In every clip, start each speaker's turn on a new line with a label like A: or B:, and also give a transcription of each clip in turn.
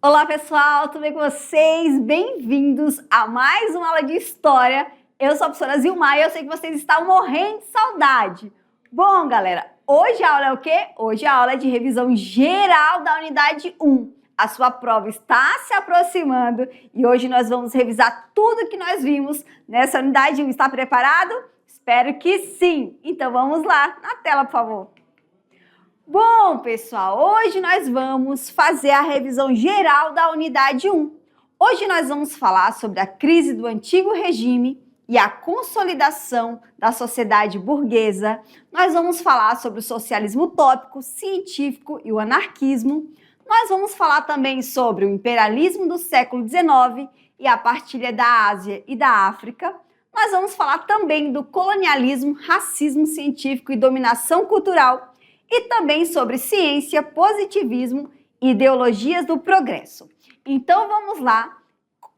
A: Olá pessoal, tudo bem com vocês? Bem-vindos a mais uma aula de História. Eu sou a professora Zilmar e eu sei que vocês estão morrendo de saudade. Bom, galera, hoje a aula é o quê? Hoje a aula é de revisão geral da unidade 1. A sua prova está se aproximando e hoje nós vamos revisar tudo que nós vimos nessa unidade 1. Está preparado? Espero que sim! Então vamos lá, na tela, por favor. Bom, pessoal, hoje nós vamos fazer a revisão geral da unidade 1. Hoje nós vamos falar sobre a crise do antigo regime e a consolidação da sociedade burguesa. Nós vamos falar sobre o socialismo utópico, científico e o anarquismo. Nós vamos falar também sobre o imperialismo do século XIX e a partilha da Ásia e da África. Nós vamos falar também do colonialismo, racismo científico e dominação cultural. E também sobre ciência, positivismo e ideologias do progresso. Então vamos lá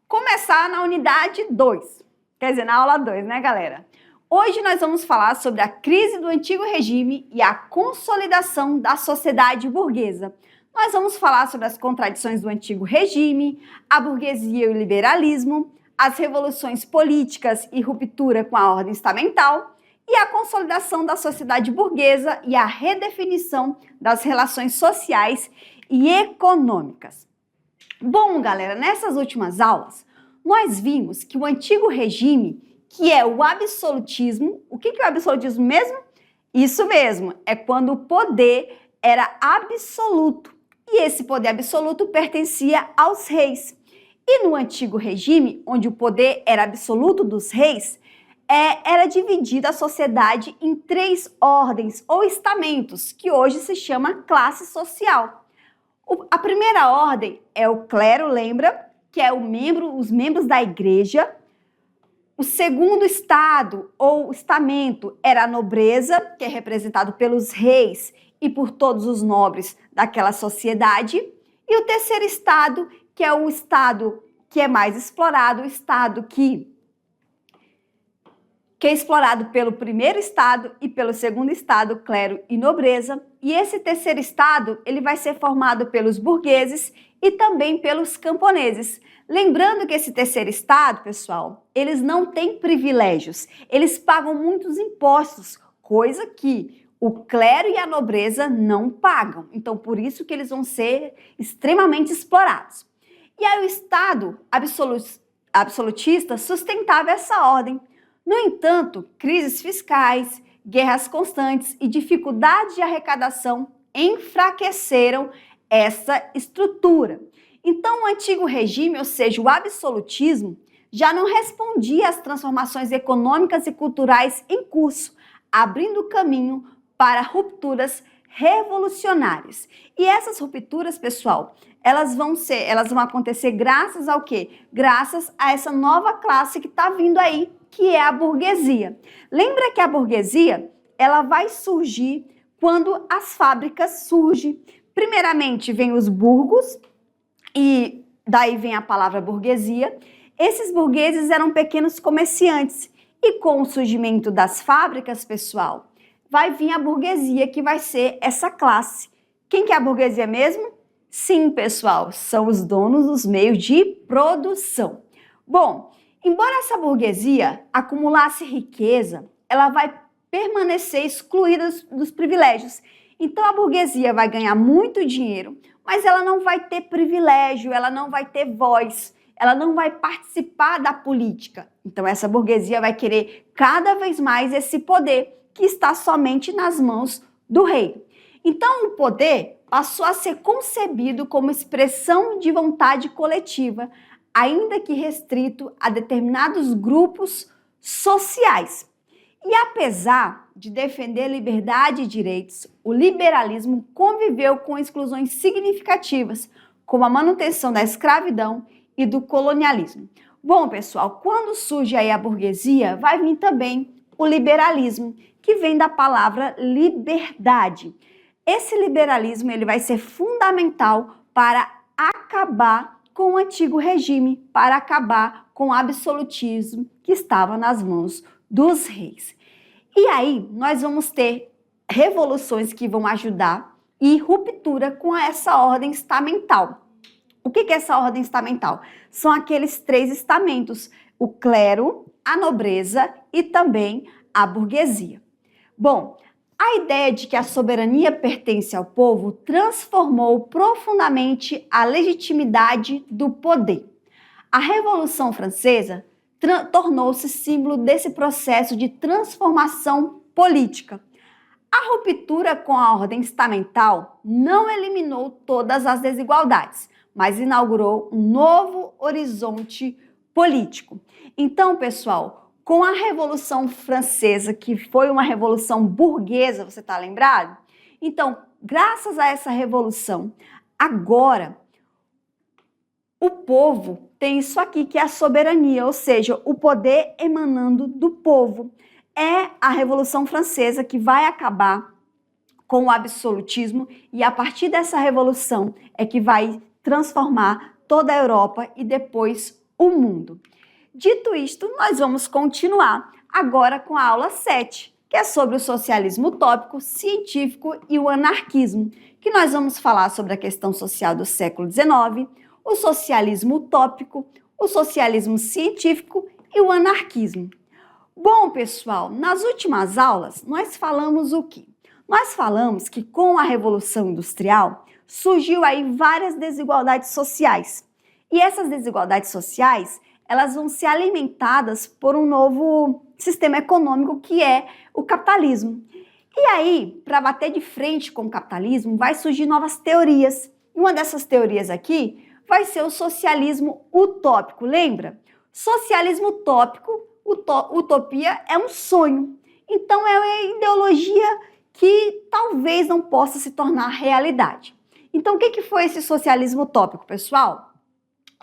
A: começar na unidade 2, quer dizer, na aula 2, né, galera? Hoje nós vamos falar sobre a crise do antigo regime e a consolidação da sociedade burguesa. Nós vamos falar sobre as contradições do antigo regime, a burguesia e o liberalismo, as revoluções políticas e ruptura com a ordem estamental, e a consolidação da sociedade burguesa e a redefinição das relações sociais e econômicas. Bom, galera, nessas últimas aulas, nós vimos que o antigo regime, que é o absolutismo, o que é o absolutismo mesmo? Isso mesmo, é quando o poder era absoluto, e esse poder absoluto pertencia aos reis. E no antigo regime, onde o poder era absoluto dos reis, era dividida a sociedade em 3 ordens ou estamentos, que hoje se chama classe social. A primeira ordem é o clero, lembra? Que é os membros da igreja. O segundo estado ou estamento era a nobreza, que é representado pelos reis e por todos os nobres daquela sociedade. E o terceiro estado, que é o estado que é mais explorado, o estado que é explorado pelo primeiro estado e pelo segundo estado, clero e nobreza. E esse terceiro estado, ele vai ser formado pelos burgueses e também pelos camponeses. Lembrando que esse terceiro estado, pessoal, eles não têm privilégios, eles pagam muitos impostos, coisa que o clero e a nobreza não pagam. Então, por isso que eles vão ser extremamente explorados. E aí o estado absolutista sustentava essa ordem. No entanto, crises fiscais, guerras constantes e dificuldades de arrecadação enfraqueceram essa estrutura. Então, o antigo regime, ou seja, o absolutismo, já não respondia às transformações econômicas e culturais em curso, abrindo caminho para rupturas revolucionárias. E essas rupturas, pessoal, elas vão acontecer graças ao quê? Graças a essa nova classe que está vindo aí, que é a burguesia. Lembra que a burguesia, ela vai surgir quando as fábricas surgem. Primeiramente vem os burgos, e daí vem a palavra burguesia. Esses burgueses eram pequenos comerciantes, e com o surgimento das fábricas, pessoal, vai vir a burguesia, que vai ser essa classe. Quem que é a burguesia mesmo? Sim, pessoal, são os donos dos meios de produção. Bom, embora essa burguesia acumulasse riqueza, ela vai permanecer excluída dos privilégios. Então a burguesia vai ganhar muito dinheiro, mas ela não vai ter privilégio, ela não vai ter voz, ela não vai participar da política. Então essa burguesia vai querer cada vez mais esse poder que está somente nas mãos do rei. Então o poder passou a ser concebido como expressão de vontade coletiva, ainda que restrito a determinados grupos sociais. E apesar de defender liberdade e direitos, o liberalismo conviveu com exclusões significativas, como a manutenção da escravidão e do colonialismo. Bom, pessoal, quando surge aí a burguesia, vai vir também o liberalismo, que vem da palavra liberdade. Esse liberalismo, ele vai ser fundamental para acabar com o antigo regime, para acabar com o absolutismo que estava nas mãos dos reis. E aí nós vamos ter revoluções que vão ajudar e ruptura com essa ordem estamental. O que é essa ordem estamental? São aqueles 3 estamentos, o clero, a nobreza e também a burguesia. Bom, a ideia de que a soberania pertence ao povo transformou profundamente a legitimidade do poder. A Revolução Francesa tornou-se símbolo desse processo de transformação política. A ruptura com a ordem estamental não eliminou todas as desigualdades, mas inaugurou um novo horizonte político. Então, pessoal, com a Revolução Francesa, que foi uma revolução burguesa, você está lembrado? Então, graças a essa revolução, agora o povo tem isso aqui, que é a soberania, ou seja, o poder emanando do povo. É a Revolução Francesa que vai acabar com o absolutismo e a partir dessa revolução é que vai transformar toda a Europa e depois o mundo. Dito isto, nós vamos continuar agora com a aula 7, que é sobre o socialismo utópico, científico e o anarquismo, que nós vamos falar sobre a questão social do século XIX, o socialismo utópico, o socialismo científico e o anarquismo. Bom, pessoal, nas últimas aulas nós falamos o quê? Nós falamos que com a Revolução Industrial surgiu aí várias desigualdades sociais. E essas desigualdades sociais, elas vão ser alimentadas por um novo sistema econômico que é o capitalismo. E aí, para bater de frente com o capitalismo, vai surgir novas teorias. E uma dessas teorias aqui vai ser o socialismo utópico, lembra? Socialismo utópico, utopia é um sonho. Então é uma ideologia que talvez não possa se tornar realidade. Então o que foi esse socialismo utópico, pessoal?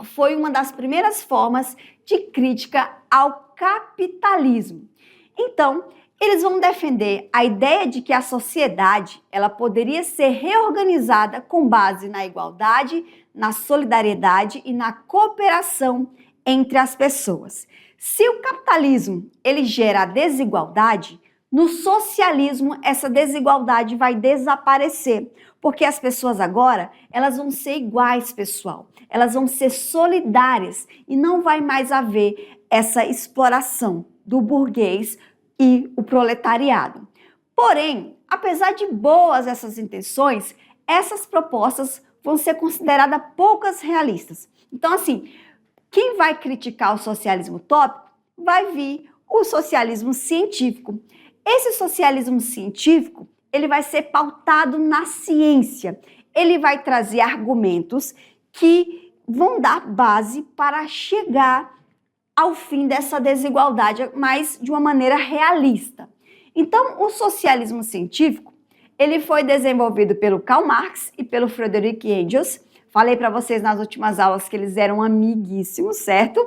A: Foi uma das primeiras formas de crítica ao capitalismo. Então, eles vão defender a ideia de que a sociedade ela poderia ser reorganizada com base na igualdade, na solidariedade e na cooperação entre as pessoas. Se o capitalismo ele gera desigualdade, no socialismo essa desigualdade vai desaparecer, porque as pessoas agora elas vão ser iguais, pessoal. Elas vão ser solidárias e não vai mais haver essa exploração do burguês e o proletariado. Porém, apesar de boas essas intenções, essas propostas vão ser consideradas poucas realistas. Então, assim, quem vai criticar o socialismo utópico vai vir o socialismo científico. Esse socialismo científico, ele vai ser pautado na ciência. Ele vai trazer argumentos que vão dar base para chegar ao fim dessa desigualdade, mas de uma maneira realista. Então, o socialismo científico, ele foi desenvolvido pelo Karl Marx e pelo Friedrich Engels. Falei para vocês nas últimas aulas que eles eram amiguíssimos, certo?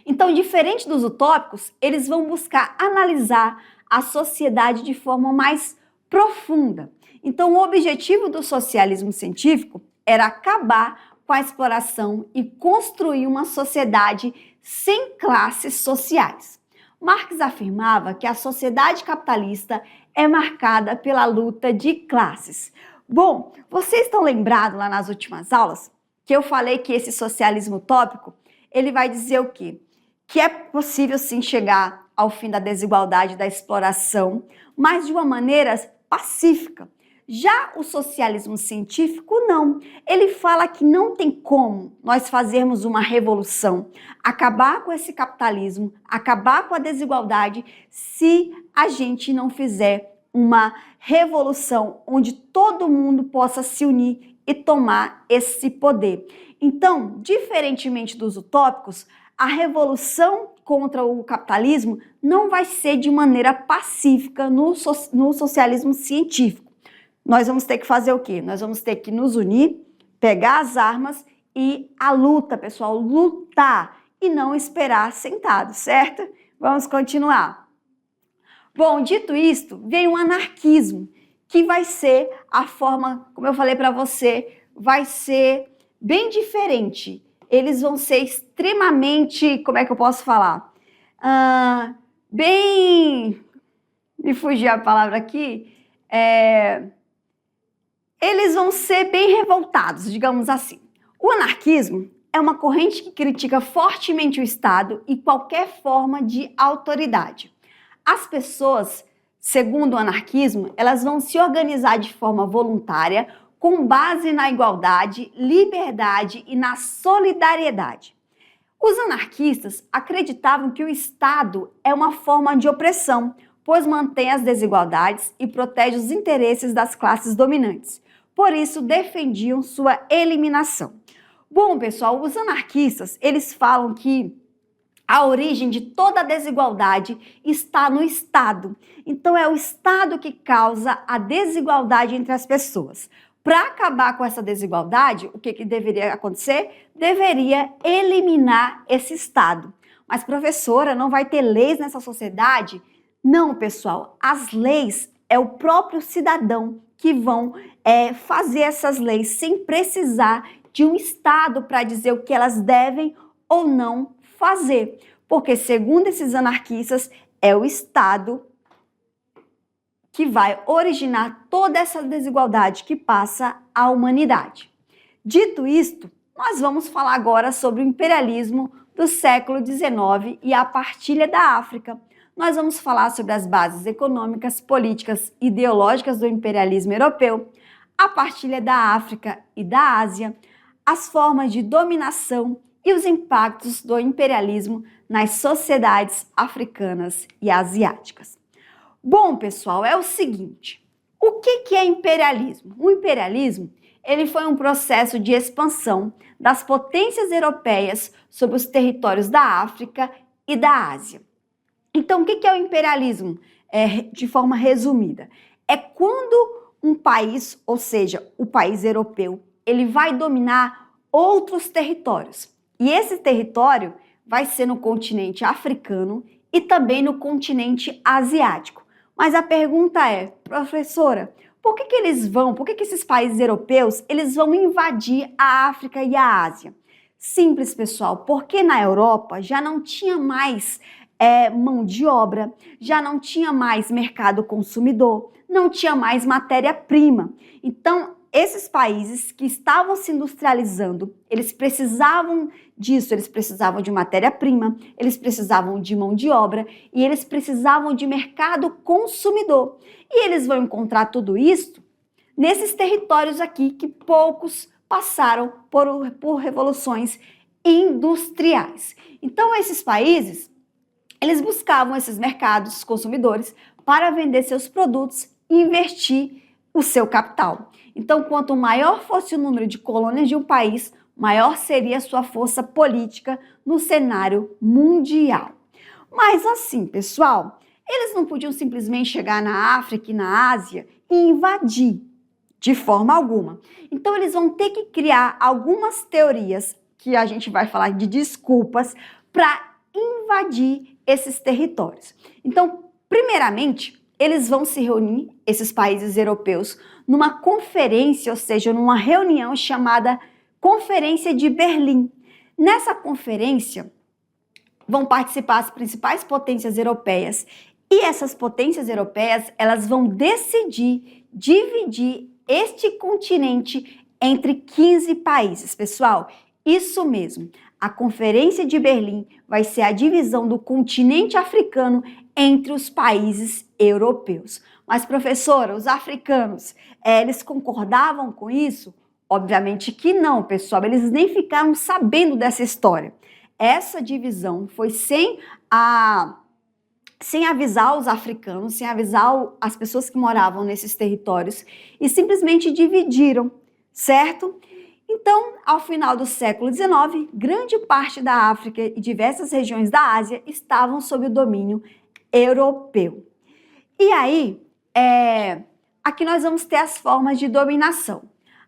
A: Então, diferente dos utópicos, eles vão buscar analisar a sociedade de forma mais profunda. Então, o objetivo do socialismo científico era acabar com a exploração e construir uma sociedade sem classes sociais. Marx afirmava que a sociedade capitalista é marcada pela luta de classes. Bom, vocês estão lembrados lá nas últimas aulas que eu falei que esse socialismo utópico, ele vai dizer o quê? Que é possível sim chegar ao fim da desigualdade, da exploração, mas de uma maneira pacífica. Já o socialismo científico, não. Ele fala que não tem como nós fazermos uma revolução, acabar com esse capitalismo, acabar com a desigualdade, se a gente não fizer uma revolução onde todo mundo possa se unir e tomar esse poder. Então, diferentemente dos utópicos, a revolução contra o capitalismo não vai ser de maneira pacífica no socialismo científico. Nós vamos ter que fazer o quê? Nós vamos ter que nos unir, pegar as armas e a luta, pessoal, lutar e não esperar sentado, certo? Vamos continuar. Bom, dito isto, vem o anarquismo, que vai ser a forma, como eu falei para você, vai ser bem diferente. Eles vão ser extremamente, como é que eu posso falar? Me fugiu a palavra aqui, eles vão ser bem revoltados, digamos assim. O anarquismo é uma corrente que critica fortemente o Estado e qualquer forma de autoridade. As pessoas, segundo o anarquismo, elas vão se organizar de forma voluntária, com base na igualdade, liberdade e na solidariedade. Os anarquistas acreditavam que o Estado é uma forma de opressão, pois mantém as desigualdades e protege os interesses das classes dominantes. Por isso, defendiam sua eliminação. Bom, pessoal, os anarquistas, eles falam que a origem de toda a desigualdade está no Estado. Então, é o Estado que causa a desigualdade entre as pessoas. Para acabar com essa desigualdade, o que deveria acontecer? Deveria eliminar esse Estado. Mas, professora, não vai ter leis nessa sociedade? Não, pessoal. As leis é o próprio cidadão que vão fazer essas leis sem precisar de um Estado para dizer o que elas devem ou não fazer. Porque, segundo esses anarquistas, é o Estado que vai originar toda essa desigualdade que passa a humanidade. Dito isto, nós vamos falar agora sobre o imperialismo do século XIX e a partilha da África. Nós vamos falar sobre as bases econômicas, políticas e ideológicas do imperialismo europeu, a partilha da África e da Ásia, as formas de dominação e os impactos do imperialismo nas sociedades africanas e asiáticas. Bom, pessoal, é o seguinte, o que é imperialismo? O imperialismo, ele foi um processo de expansão das potências europeias sobre os territórios da África e da Ásia. Então, o que é o imperialismo? De forma resumida, é quando um país, ou seja, o país europeu, ele vai dominar outros territórios. E esse território vai ser no continente africano e também no continente asiático. Mas a pergunta é, professora, por que esses países europeus, eles vão invadir a África e a Ásia? Simples, pessoal, porque na Europa já não tinha mais mão de obra, já não tinha mais mercado consumidor, não tinha mais matéria-prima. Então, esses países que estavam se industrializando, eles precisavam disso, eles precisavam de matéria-prima, eles precisavam de mão de obra e eles precisavam de mercado consumidor. E eles vão encontrar tudo isso nesses territórios aqui que poucos passaram por revoluções industriais. Então, esses países, eles buscavam esses mercados consumidores para vender seus produtos e investir o seu capital. Então, quanto maior fosse o número de colônias de um país, maior seria a sua força política no cenário mundial. Mas assim, pessoal, eles não podiam simplesmente chegar na África e na Ásia e invadir, de forma alguma. Então, eles vão ter que criar algumas teorias, que a gente vai falar de desculpas, para invadir esses territórios. Então, primeiramente, eles vão se reunir, esses países europeus, numa conferência, ou seja, numa reunião chamada Conferência de Berlim. Nessa conferência vão participar as principais potências europeias e essas potências europeias, elas vão decidir dividir este continente entre 15 países. Pessoal, isso mesmo. A Conferência de Berlim vai ser a divisão do continente africano entre os países europeus. Mas, professora, os africanos, eles concordavam com isso? Obviamente que não, pessoal. Eles nem ficaram sabendo dessa história. Essa divisão foi sem avisar os africanos, sem avisar as pessoas que moravam nesses territórios e simplesmente dividiram, certo? Então, ao final do século XIX, grande parte da África e diversas regiões da Ásia estavam sob o domínio europeu. E aí, aqui nós vamos ter as formas de dominação.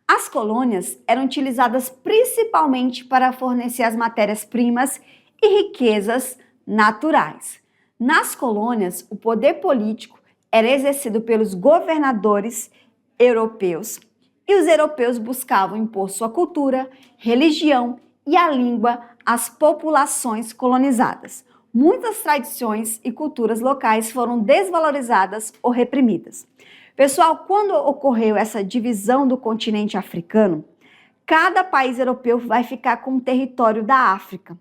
A: As colônias eram utilizadas principalmente para fornecer as matérias-primas e riquezas naturais. Nas colônias, o poder político era exercido pelos governadores europeus e os europeus buscavam impor sua cultura, religião e a língua às populações colonizadas. Muitas tradições e culturas locais foram desvalorizadas ou reprimidas. Pessoal, quando ocorreu essa divisão do continente africano, cada país europeu vai ficar com um território da África.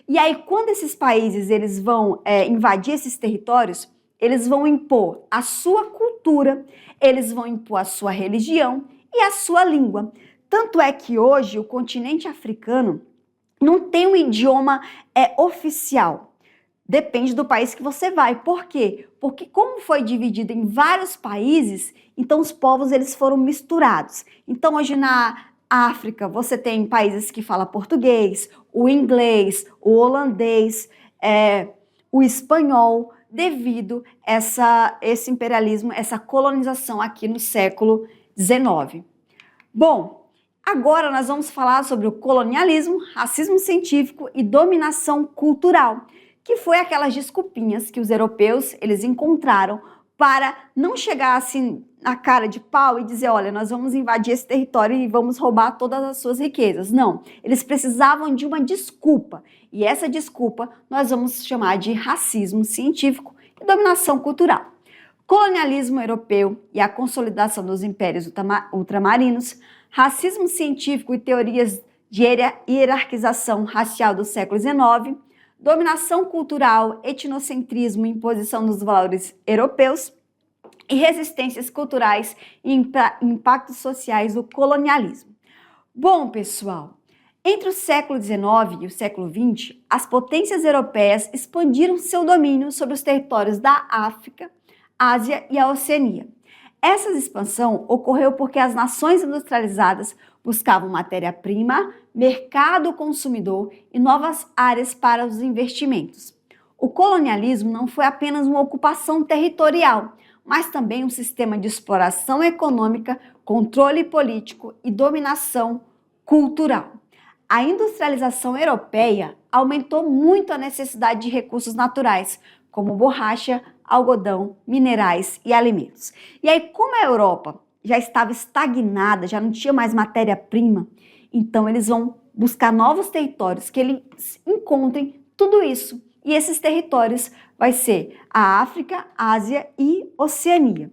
A: E aí, quando esses países eles vão invadir esses territórios, eles vão impor a sua cultura, eles vão impor a sua religião e a sua língua. Tanto é que hoje o continente africano não tem um idioma oficial. Depende do país que você vai. Por quê? Porque como foi dividido em vários países, então os povos eles foram misturados. Então hoje na África você tem países que falam português, o inglês, o holandês, o espanhol, devido a esse imperialismo, essa colonização aqui no século XIX. Bom, agora nós vamos falar sobre o colonialismo, racismo científico e dominação cultural, que foi aquelas desculpinhas que os europeus eles encontraram para não chegar assim na cara de pau e dizer, olha, nós vamos invadir esse território e vamos roubar todas as suas riquezas. Não, eles precisavam de uma desculpa. E essa desculpa nós vamos chamar de racismo científico e dominação cultural. Colonialismo europeu e a consolidação dos impérios ultramarinos, racismo científico e teorias de hierarquização racial do século XIX, dominação cultural, etnocentrismo e imposição dos valores europeus e resistências culturais e impactos sociais do colonialismo. Bom, pessoal, entre o século XIX e o século XX, as potências europeias expandiram seu domínio sobre os territórios da África, Ásia e a Oceania. Essa expansão ocorreu porque as nações industrializadas buscavam matéria-prima, mercado consumidor e novas áreas para os investimentos. O colonialismo não foi apenas uma ocupação territorial, mas também um sistema de exploração econômica, controle político e dominação cultural. A industrialização europeia aumentou muito a necessidade de recursos naturais, como borracha, algodão, minerais e alimentos. E aí, como a Europa já estava estagnada, já não tinha mais matéria-prima, então eles vão buscar novos territórios que eles encontrem tudo isso. E esses territórios vai ser a África, Ásia e Oceania.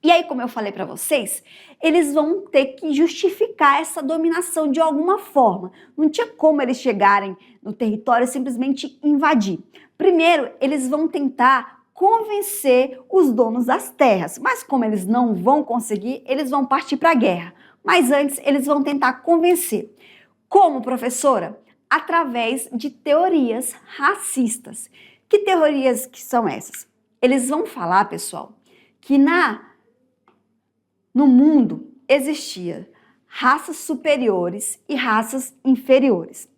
A: E aí, como eu falei para vocês, eles vão ter que justificar essa dominação de alguma forma. Não tinha como eles chegarem no território e simplesmente invadir. Primeiro, eles vão tentar convencer os donos das terras, mas como eles não vão conseguir, eles vão partir para a guerra. Mas antes, eles vão tentar convencer. Como, professora? Através de teorias racistas. Que teorias que são essas? Eles vão falar, pessoal, que no mundo existia raças superiores e raças inferiores.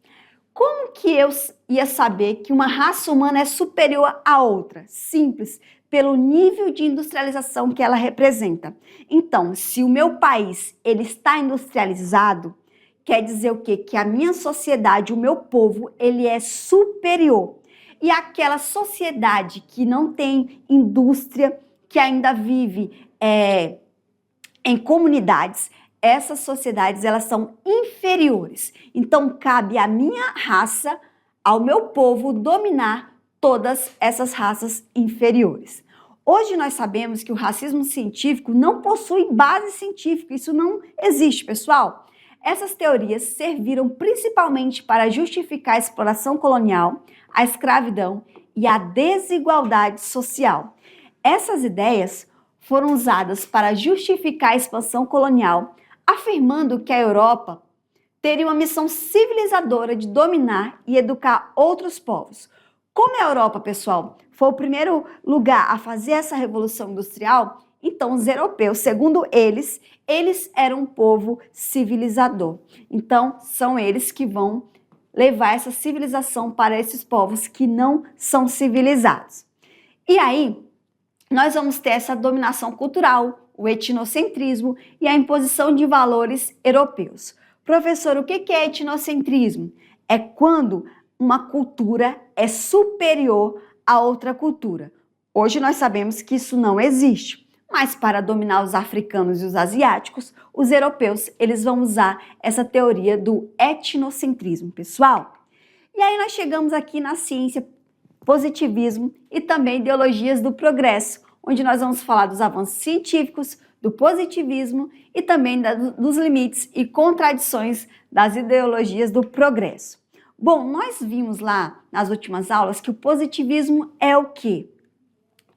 A: Como que eu ia saber que uma raça humana é superior à outra? Simples, pelo nível de industrialização que ela representa. Então, se o meu país ele está industrializado, quer dizer o quê? Que a minha sociedade, o meu povo, ele é superior. E aquela sociedade que não tem indústria, que ainda vive em comunidades, essas sociedades elas são inferiores. Então, cabe à minha raça, ao meu povo, dominar todas essas raças inferiores. Hoje nós sabemos que o racismo científico não possui base científica, isso não existe, pessoal. Essas teorias serviram principalmente para justificar a exploração colonial, a escravidão e a desigualdade social. Essas ideias foram usadas para justificar a expansão colonial, afirmando que a Europa teria uma missão civilizadora de dominar e educar outros povos. Como a Europa, pessoal, foi o primeiro lugar a fazer essa revolução industrial, então os europeus, segundo eles eram um povo civilizador. Então, são eles que vão levar essa civilização para esses povos que não são civilizados. E aí, nós vamos ter essa dominação cultural, o etnocentrismo e a imposição de valores europeus. Professor, o que é etnocentrismo? É quando uma cultura é superior a outra cultura. Hoje nós sabemos que isso não existe, mas para dominar os africanos e os asiáticos, os europeus eles vão usar essa teoria do etnocentrismo, pessoal. E aí nós chegamos aqui na ciência, positivismo e também ideologias do progresso, onde nós vamos falar dos avanços científicos, do positivismo e também dos limites e contradições das ideologias do progresso. Bom, nós vimos lá nas últimas aulas que o positivismo é o quê?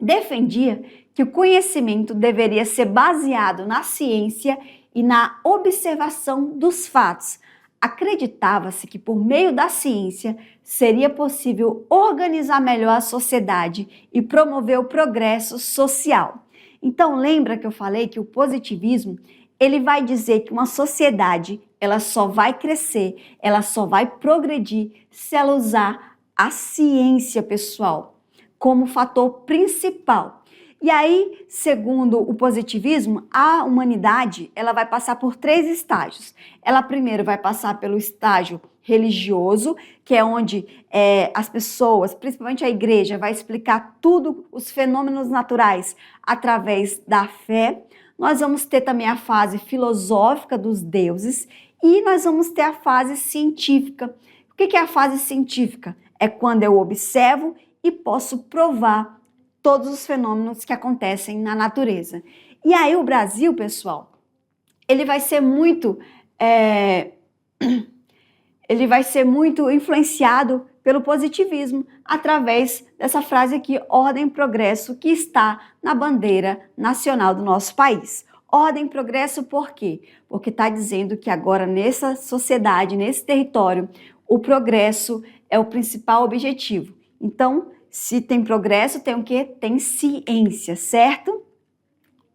A: Defendia que o conhecimento deveria ser baseado na ciência e na observação dos fatos. Acreditava-se que por meio da ciência seria possível organizar melhor a sociedade e promover o progresso social. Então lembra que eu falei que o positivismo, ele vai dizer que uma sociedade, ela só vai crescer, ela só vai progredir se ela usar a ciência, pessoal, como fator principal. E aí, segundo o positivismo, a humanidade ela vai passar por 3 estágios. Ela primeiro vai passar pelo estágio religioso, que é onde as pessoas, principalmente a igreja, vai explicar tudo os fenômenos naturais através da fé. Nós vamos ter também a fase filosófica dos deuses e nós vamos ter a fase científica. O que é a fase científica? É quando eu observo e posso provar todos os fenômenos que acontecem na natureza. E aí o Brasil, pessoal, ele vai ser muito influenciado pelo positivismo através dessa frase aqui, ordem e progresso, que está na bandeira nacional do nosso país. Ordem e progresso por quê? Porque está dizendo que agora nessa sociedade, nesse território, o progresso é o principal objetivo. Então, se tem progresso, tem o quê? Tem ciência, certo?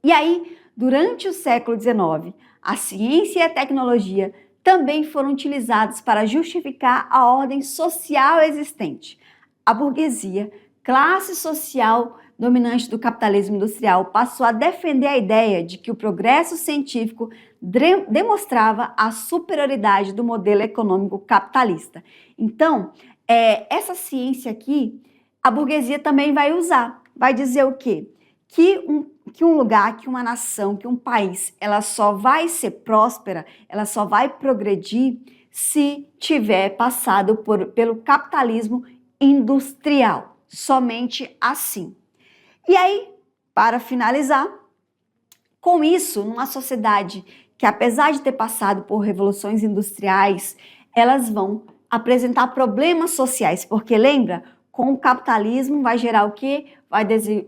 A: E aí, durante o século XIX, a ciência e a tecnologia também foram utilizados para justificar a ordem social existente. A burguesia, classe social dominante do capitalismo industrial, passou a defender a ideia de que o progresso científico demonstrava a superioridade do modelo econômico capitalista. Então, essa ciência aqui, a burguesia também vai usar. Vai dizer o quê? Que um lugar, que uma nação, que um país, ela só vai ser próspera, ela só vai progredir se tiver passado pelo capitalismo industrial. Somente assim. E aí, para finalizar, com isso, numa sociedade que, apesar de ter passado por revoluções industriais, elas vão apresentar problemas sociais, porque lembra, com o capitalismo vai gerar o quê?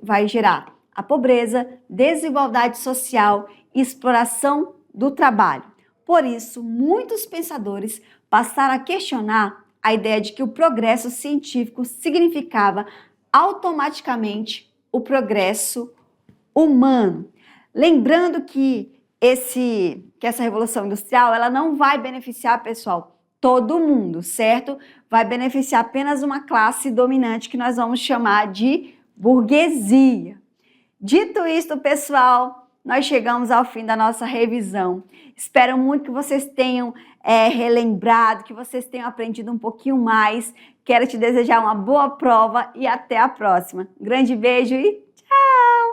A: Vai gerar a pobreza, desigualdade social e exploração do trabalho. Por isso, muitos pensadores passaram a questionar a ideia de que o progresso científico significava automaticamente o progresso humano. Lembrando que essa revolução industrial ela não vai beneficiar, pessoal, todo mundo, certo? Vai beneficiar apenas uma classe dominante que nós vamos chamar de burguesia. Dito isto, pessoal, nós chegamos ao fim da nossa revisão. Espero muito que vocês tenham relembrado, que vocês tenham aprendido um pouquinho mais. Quero te desejar uma boa prova e até a próxima. Um grande beijo e tchau!